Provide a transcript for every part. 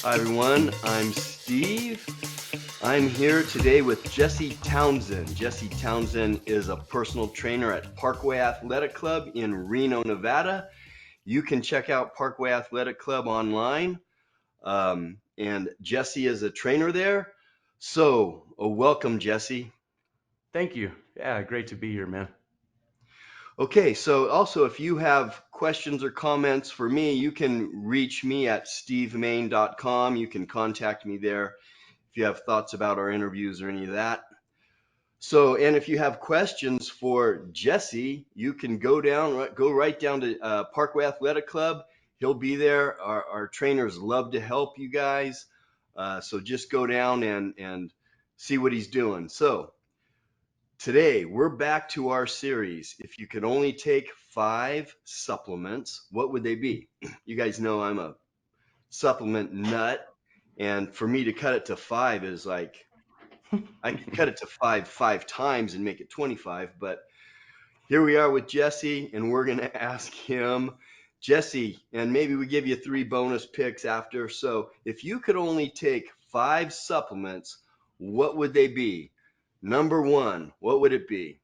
Hi everyone, I'm Steve. I'm here today with Jesse Townsend. Jesse Townsend is a personal trainer at Parkway Athletic Club in Reno, Nevada. You can check out Parkway Athletic Club online, and Jesse is a trainer there. So, welcome, Jesse. Thank you. Yeah, great to be here, man. Okay, so also if you have questions or comments for me, you can reach me at stevemain.com. You can contact me there if you have thoughts about our interviews or any of that. So, and if you have questions for Jesse, you can go right down to Parkway Athletic Club. He'll be there. Our trainers love to help you guys. So just go down and see what he's doing. So today we're back to our series. If you could only take 5 supplements, what would they be? You guys know I'm a supplement nut, and for me to cut it to five is like I could cut it to five times and make it 25, but here we are with Jesse, and we're going to ask him, Jesse, and maybe we give you 3 bonus picks after. So if you could only take 5 supplements, what would they be? Number one, what would it be?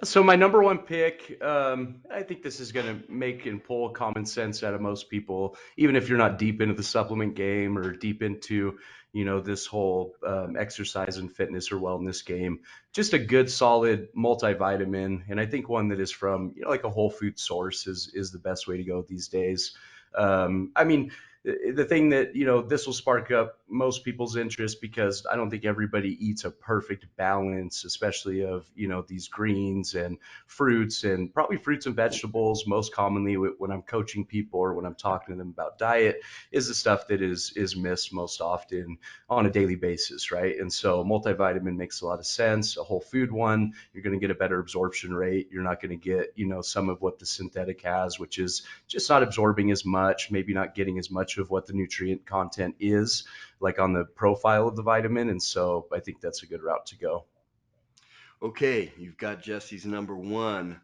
So my number one pick, I think this is going to make and pull common sense out of most people, even if you're not deep into the supplement game or deep into, this whole exercise and fitness or wellness game. Just a good, solid multivitamin, and I think one that is from, like a whole food source is the best way to go these days. I mean, the thing that this will spark up most people's interest because I don't think everybody eats a perfect balance, especially of these greens and fruits, and probably fruits and vegetables. Most commonly when I'm coaching people or when I'm talking to them about diet is the stuff that is missed most often on a daily basis, right? And so multivitamin makes a lot of sense. A whole food one, you're going to get a better absorption rate. You're not going to get some of what the synthetic has, which is just not absorbing as much, maybe not getting as much of what the nutrient content is, like on the profile of the vitamin. And so I think that's a good route to go. Okay, you've got Jesse's number one.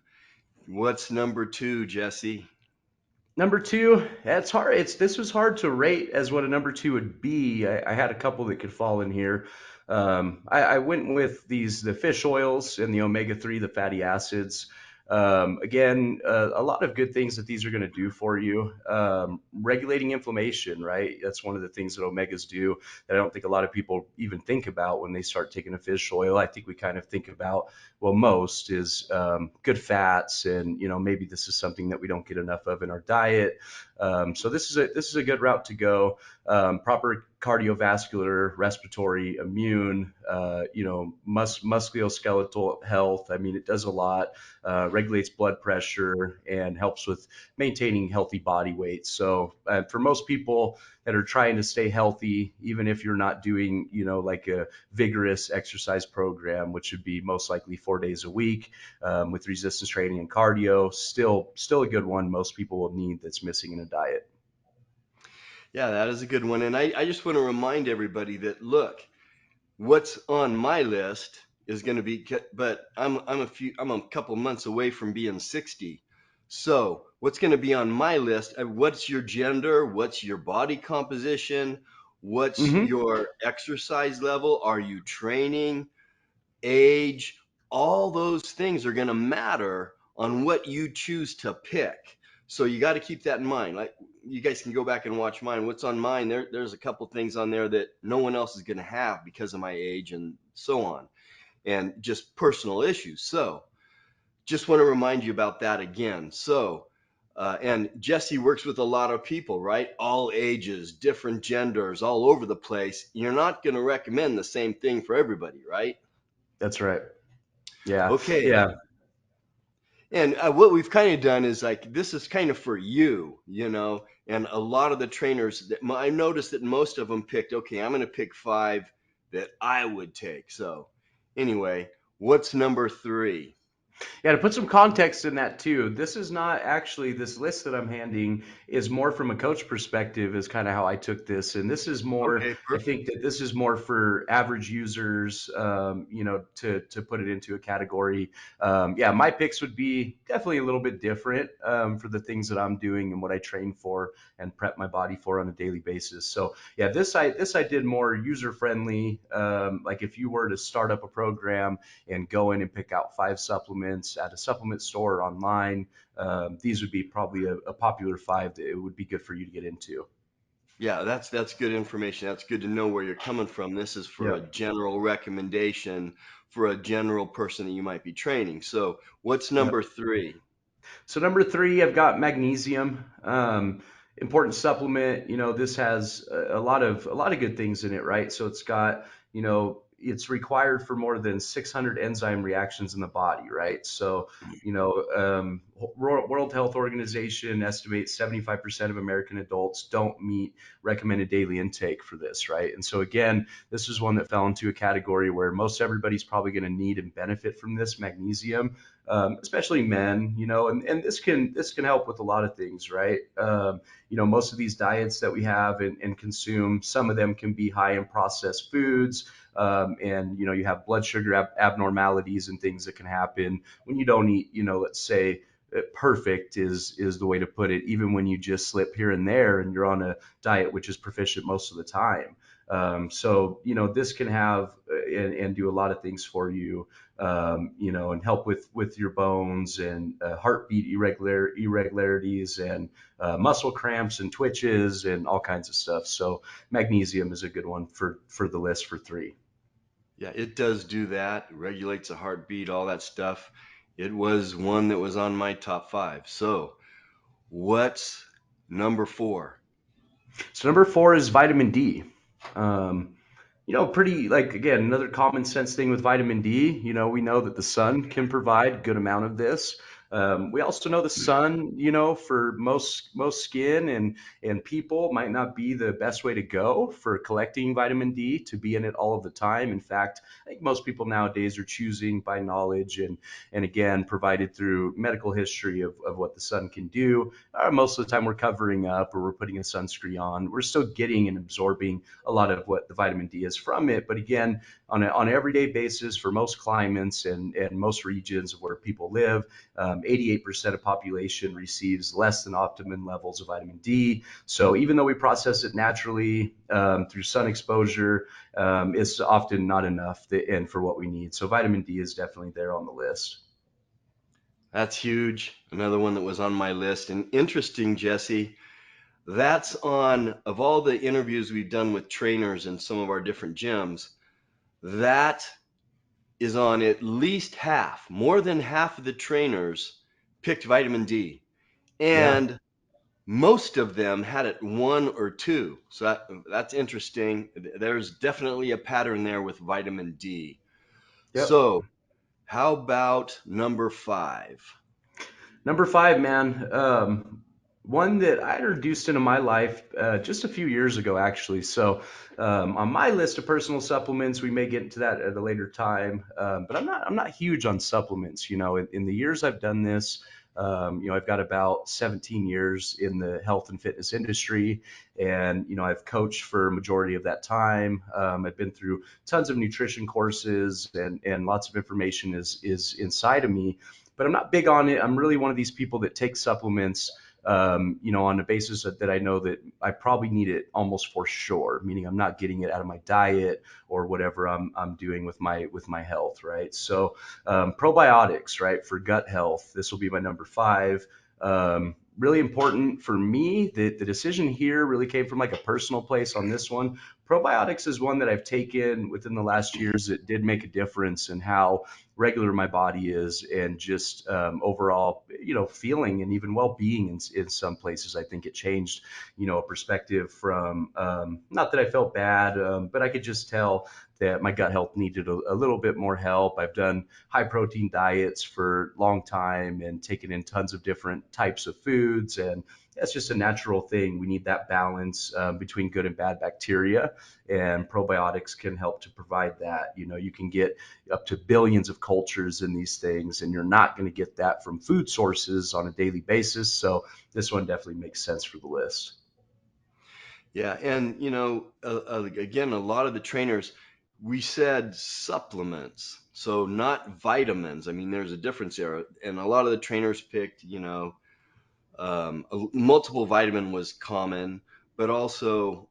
What's number two, Jesse? Number two, that's hard. This was hard to rate as what a number two would be. I had a couple that could fall in here. I went with the fish oils and the omega 3, the fatty acids. Again, a lot of good things that these are going to do for you. Regulating inflammation, right? That's one of the things that omegas do that I don't think a lot of people even think about when they start taking a fish oil. I think we kind of think about, well, most is good fats, and maybe this is something that we don't get enough of in our diet. So this is a good route to go. Proper cardiovascular, respiratory, immune, musculoskeletal health. I mean, it does a lot. Regulates blood pressure and helps with maintaining healthy body weight. So for most people that are trying to stay healthy, even if you're not doing, like a vigorous exercise program, which would be most likely 4 days a week with resistance training and cardio, still a good one most people will need that's missing in a diet. Yeah, that is a good one. And I just want to remind everybody that look, what's on my list is going to be, but I'm a couple months away from being 60. So what's going to be on my list? What's your gender? What's your body composition? What's Mm-hmm. your exercise level? Are you training? Age? All those things are going to matter on what you choose to pick. So you got to keep that in mind. Like you guys can go back and watch mine. What's on mine? There's a couple things on there that no one else is going to have because of my age and so on, and just personal issues. So just want to remind you about that again. So, and Jesse works with a lot of people, right? All ages, different genders, all over the place. You're not going to recommend the same thing for everybody, right? That's right. Yeah. Okay. Yeah. And what we've kind of done is like this is kind of for you, and a lot of the trainers that I noticed that most of them picked, okay, I'm going to pick 5 that I would take. So anyway, what's number 3? Yeah, to put some context in that too, this is not actually, this list that I'm handing is more from a coach perspective, is kind of how I took this. And this is more, Okay, I think that this is more for average users, to put it into a category. Yeah, my picks would be definitely a little bit different for the things that I'm doing and what I train for and prep my body for on a daily basis. So yeah, this I did more user friendly. Like if you were to start up a program and go in and pick out 5 supplements at a supplement store or online. These would be probably a popular 5 that it would be good for you to get into. yeah, that's good information. That's good to know where you're coming from. This is for a Yeah. general recommendation for a general person that you might be training. So, what's Yeah. number three? So number 3, I've got magnesium. Important supplement. This has a lot of good things in it, right? So it's got, it's required for more than 600 enzyme reactions in the body, right? So, World Health Organization estimates 75% of American adults don't meet recommended daily intake for this, right? And so again, this is one that fell into a category where most everybody's probably going to need and benefit from this magnesium, especially men, and this can help with a lot of things, right? Most of these diets that we have and consume, some of them can be high in processed foods, and you have blood sugar abnormalities and things that can happen when you don't eat. Let's say perfect is the way to put it. Even when you just slip here and there, and you're on a diet which is proficient most of the time. So this can have and do a lot of things for you, and help with your bones and heartbeat irregularities and muscle cramps and twitches and all kinds of stuff. So magnesium is a good one for the list for 3. Yeah, it does do that. It regulates the heartbeat, all that stuff. It was one that was on my top five. So, what's number four? So number 4 is vitamin D. Um, pretty, like, again, another common sense thing with vitamin D. We know that the sun can provide good amount of this. We also know the sun, for most skin and people might not be the best way to go for collecting vitamin D to be in it all of the time. In fact, I think most people nowadays are choosing by knowledge and again provided through medical history of what the sun can do. Most of the time we're covering up or we're putting a sunscreen on. We're still getting and absorbing a lot of what the vitamin D is from it. But again, on an everyday basis for most climates and most regions of where people live, 88% of population receives less than optimum levels of vitamin D. So even though we process it naturally through sun exposure, it's often not enough and for what we need. So vitamin D is definitely there on the list. That's huge. Another one that was on my list. And interesting, Jesse, that's on, of all the interviews we've done with trainers in some of our different gyms, that is on at least half, more than half of the trainers picked vitamin D. Yeah. And most of them had it one or two. So that's interesting. There's definitely a pattern there with vitamin D. Yep. So, how about number five? Number 5, man. One that I introduced into my life just a few years ago, actually. So, on my list of personal supplements, we may get into that at a later time. But I'm not huge on supplements. In the years I've done this, I've got about 17 years in the health and fitness industry, and I've coached for a majority of that time. I've been through tons of nutrition courses, and lots of information is inside of me, but I'm not big on it. I'm really one of these people that take supplements, on the basis that I know that I probably need it almost for sure, meaning I'm not getting it out of my diet or whatever I'm doing with my health, right? So probiotics, right, for gut health. This will be my number 5. Really important for me. The decision here really came from like a personal place on this one. Probiotics is one that I've taken within the last years that did make a difference in how regular my body is and just overall, feeling and even well-being in some places. I think it changed, a perspective from, not that I felt bad, but I could just tell that my gut health needed a little bit more help. I've done high protein diets for a long time and taken in tons of different types of foods, and that's just a natural thing. We need that balance between good and bad bacteria, and probiotics can help to provide that. You can get up to billions of cultures in these things, and you're not going to get that from food sources on a daily basis. So this one definitely makes sense for the list. Yeah, and again, a lot of the trainers, we said supplements, so not vitamins. I mean, there's a difference there, and a lot of the trainers picked, multiple vitamin was common, but also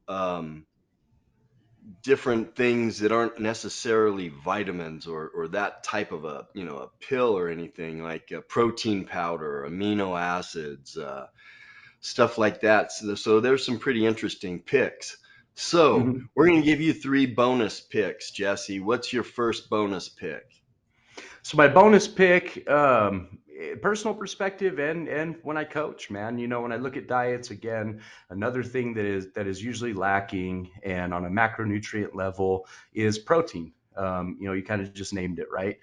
different things that aren't necessarily vitamins or that type of a pill or anything like protein powder, amino acids. Stuff like that. So there's some pretty interesting picks. So Mhm. we're going to give you three bonus picks, Jesse. What's your first bonus pick? So my bonus pick, personal perspective, and when I coach, man, when I look at diets, again, another thing that is usually lacking, and on a macronutrient level, is protein. You kind of just named it, right?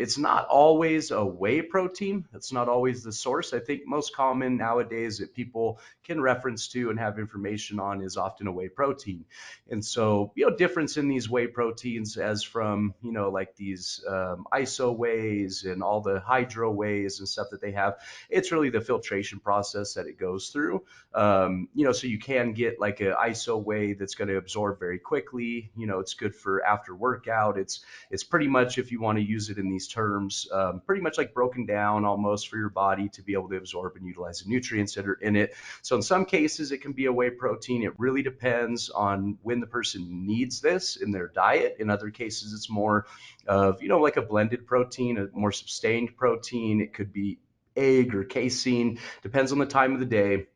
It's not always a whey protein. That's not always the source. I think most common nowadays that people can reference to and have information on is often a whey protein. And so, difference in these whey proteins, as from, like these iso wheys and all the hydro wheys and stuff that they have, it's really the filtration process that it goes through. So you can get like an iso whey that's going to absorb very quickly. It's good for after workout. It's pretty much, if you want to use it in these terms, pretty much like broken down almost for your body to be able to absorb and utilize the nutrients that are in it. So in some cases, it can be a whey protein. It really depends on when the person needs this in their diet. In other cases, it's more of, like a blended protein, a more sustained protein. It could be egg or casein, depends on the time of the day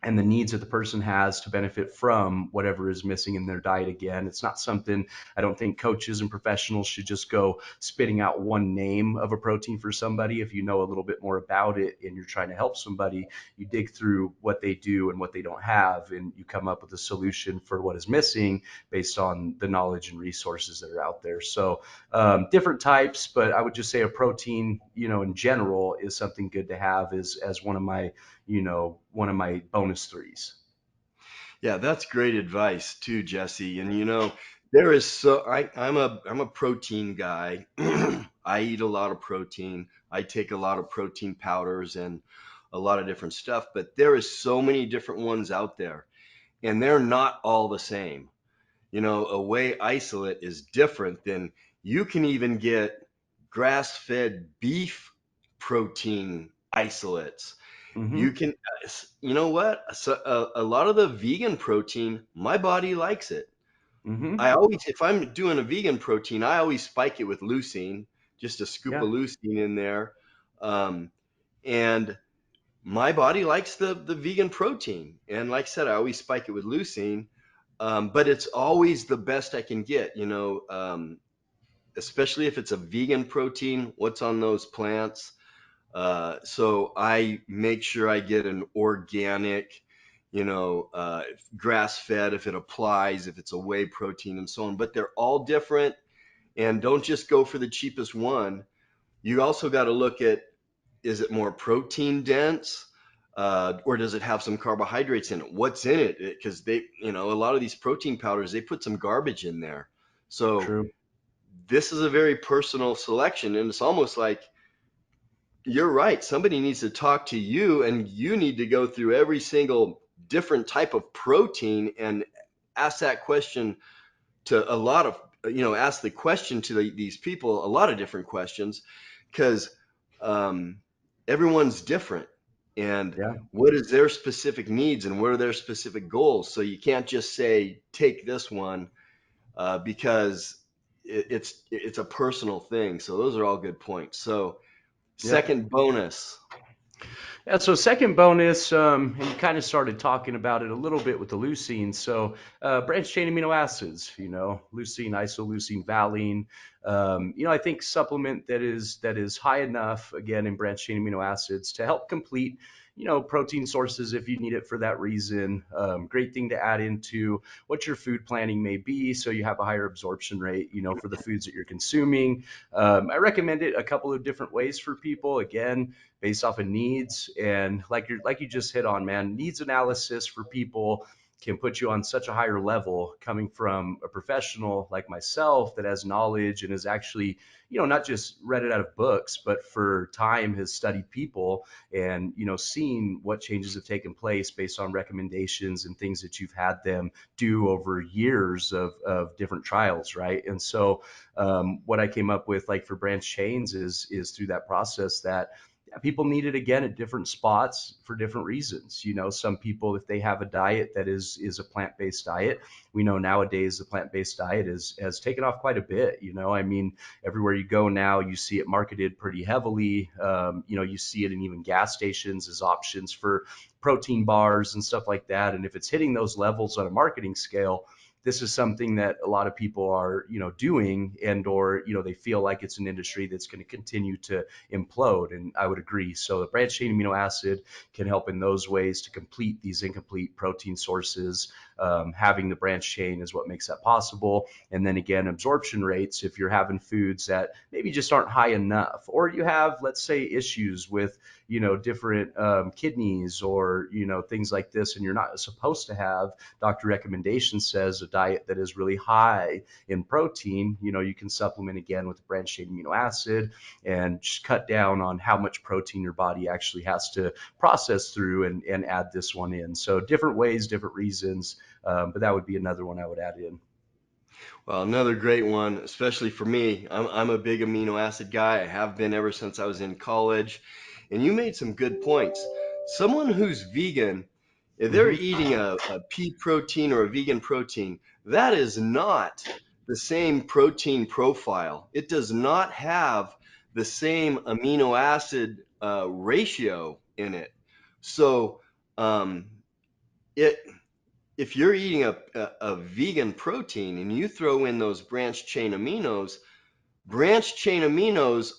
and the needs that the person has to benefit from whatever is missing in their diet. Again, it's not something, I don't think coaches and professionals should just go spitting out one name of a protein for somebody. If you know a little bit more about it and you're trying to help somebody, you dig through what they do and what they don't have, and you come up with a solution for what is missing based on the knowledge and resources that are out there. So different types, but I would just say a protein, in general, is something good to have as one of my bonus threes. Yeah, that's great advice too, Jesse. And there is so I'm a protein guy. I eat a lot of protein. I take a lot of protein powders and a lot of different stuff, but there is so many different ones out there, and they're not all the same. A whey isolate is different than you can even get grass-fed beef protein isolates. You Mm-hmm. can, you know what? So, a lot of the vegan protein, my body likes it. Mm-hmm. I always, if I'm doing a vegan protein, I always spike it with leucine, just a scoop Yeah. of leucine in there. Um, and my body likes the vegan protein. And like I said, I always spike it with leucine, but it's always the best I can get, especially if it's a vegan protein, what's on those plants. So I make sure I get an organic, grass fed if it applies, if it's a whey protein and so on. But they're all different, and don't just go for the cheapest one. You also got to look at, is it more protein dense? Or does it have some carbohydrates in it? What's in it? Because a lot of these protein powders, they put some garbage in there. So True. this is a very personal selection, and it's almost like you're right. Somebody needs to talk to you, and you need to go through every single different type of protein and ask that question to a lot of, ask the question to these people, a lot of different questions, because um, everyone's different. And Yeah. what is their specific needs and what are their specific goals? So you can't just say, take this one, because it's a personal thing. So those are all good points. So, Yep. second bonus. Yeah, so second bonus, and you kind of started talking about it a little bit with the leucine. So branched chain amino acids, leucine, isoleucine, valine. I think supplement that is high enough, again, in branched chain amino acids to help complete, protein sources if you need it for that reason. Great thing to add into what your food planning may be, so you have a higher absorption rate, for the foods that you're consuming. I recommend it a couple of different ways for people. Again, based off of needs, and like you just hit on, man, needs analysis for people can put you on such a higher level coming from a professional like myself that has knowledge and has actually, not just read it out of books, but for time has studied people and, seen what changes have taken place based on recommendations and things that you've had them do over years of different trials, right? And so what I came up with, like for branch chains, is through that process that people need it again at different spots for different reasons. Some people, if they have a diet that is a plant-based diet, we know nowadays the plant-based diet has taken off quite a bit. I mean, everywhere you go now, you see it marketed pretty heavily. You see it in even gas stations as options for protein bars and stuff like that. And if it's hitting those levels on a marketing scale, this is something that a lot of people are, doing, and or, they feel like it's an industry that's going to continue to implode. And I would agree. So the branched chain amino acid can help in those ways to complete these incomplete protein sources. Having the branched chain is what makes that possible. And then again, absorption rates, if you're having foods that maybe just aren't high enough, or you have, let's say, issues with, different kidneys or, things like this, and you're not supposed to have, doctor recommendation says, a diet that is really high in protein, you can supplement again with branched chain amino acid and just cut down on how much protein your body actually has to process through and add this one in. So different ways, different reasons, but that would be another one I would add in. Well, another great one, especially for me. I'm a big amino acid guy. I have been ever since I was in college. And you made some good points. Someone who's vegan, if they're Mm-hmm. eating a pea protein or a vegan protein, that is not the same protein profile. It does not have the same amino acid ratio in it. So, um, it if you're eating a vegan protein and you throw in those branched chain aminos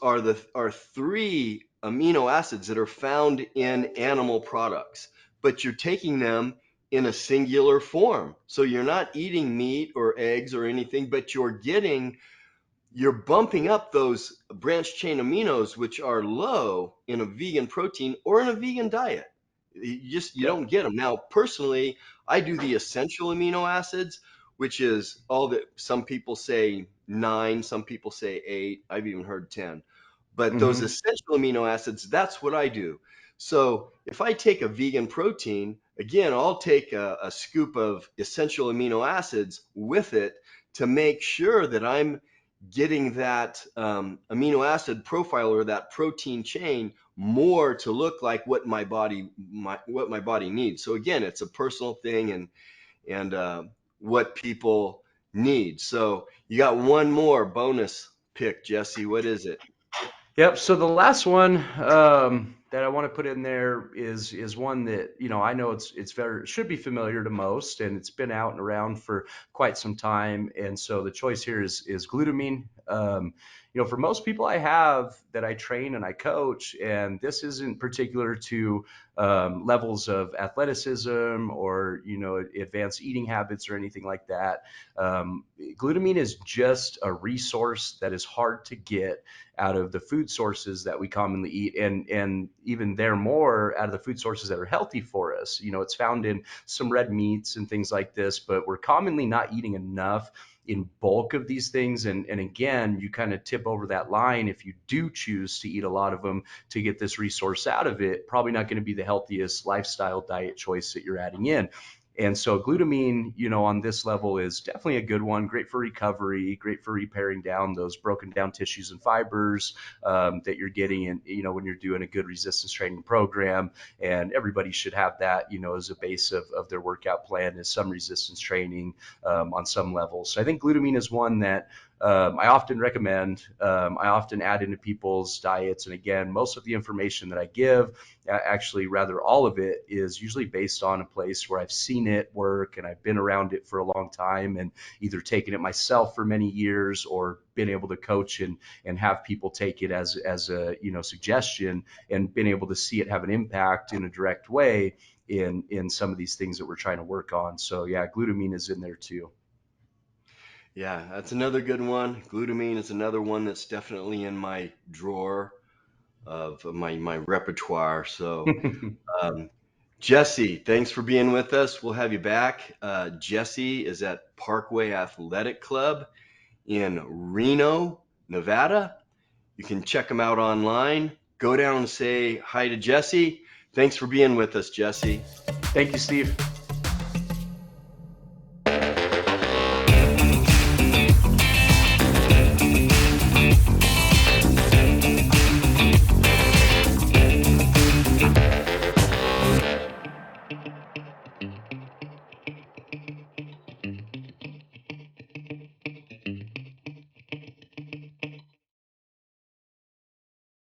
are three amino acids that are found in animal products, but you're taking them in a singular form. So you're not eating meat or eggs or anything, but you're bumping up those branched chain aminos, which are low in a vegan protein or in a vegan diet. You Yep. don't get them. Now, personally, I do the essential amino acids, which is all that some people say nine, some people say eight. I've even heard 10. But those Mm-hmm. essential amino acids, that's what I do. So if I take a vegan protein, again, I'll take a scoop of essential amino acids with it to make sure that I'm getting that amino acid profile or that protein chain more to look like what my body needs. So again, it's a personal thing and what people need. So you got one more bonus pick, Jesse. What is it? Yep. So the last one that I want to put in there is one that, I know it's very should be familiar to most, and it's been out and around for quite some time. And so the choice here is glutamine. For most people I have that I train and I coach, and this isn't particular to levels of athleticism or advanced eating habits or anything like that. Glutamine is just a resource that is hard to get out of the food sources that we commonly eat, and even there more out of the food sources that are healthy for us. It's found in some red meats and things like this, but we're commonly not eating enough in bulk of these things. And again, you kind of tip over that line if you do choose to eat a lot of them to get this resource out of it. Probably not going to be the healthiest lifestyle diet choice that you're adding in. And so glutamine, on this level is definitely a good one. Great for recovery, great for repairing down those broken down tissues and fibers that you're getting in, when you're doing a good resistance training program. And everybody should have that, as a base of their workout plan is some resistance training on some levels. So I think glutamine is one that I often recommend. I often add into people's diets. And again, most of the information that I give, actually, rather all of it, is usually based on a place where I've seen it work and I've been around it for a long time and either taken it myself for many years or been able to coach and have people take it as a suggestion and been able to see it have an impact in a direct way in some of these things that we're trying to work on. So yeah, glutamine is in there too. Yeah, that's another good one. Glutamine is another one that's definitely in my drawer of my repertoire. So um, Jesse, thanks for being with us. We'll have you back. Jesse is at Parkway Athletic Club in Reno, Nevada. You can check him out online. Go down and say hi to Jesse. Thanks for being with us, Jesse. Thank you, Steve.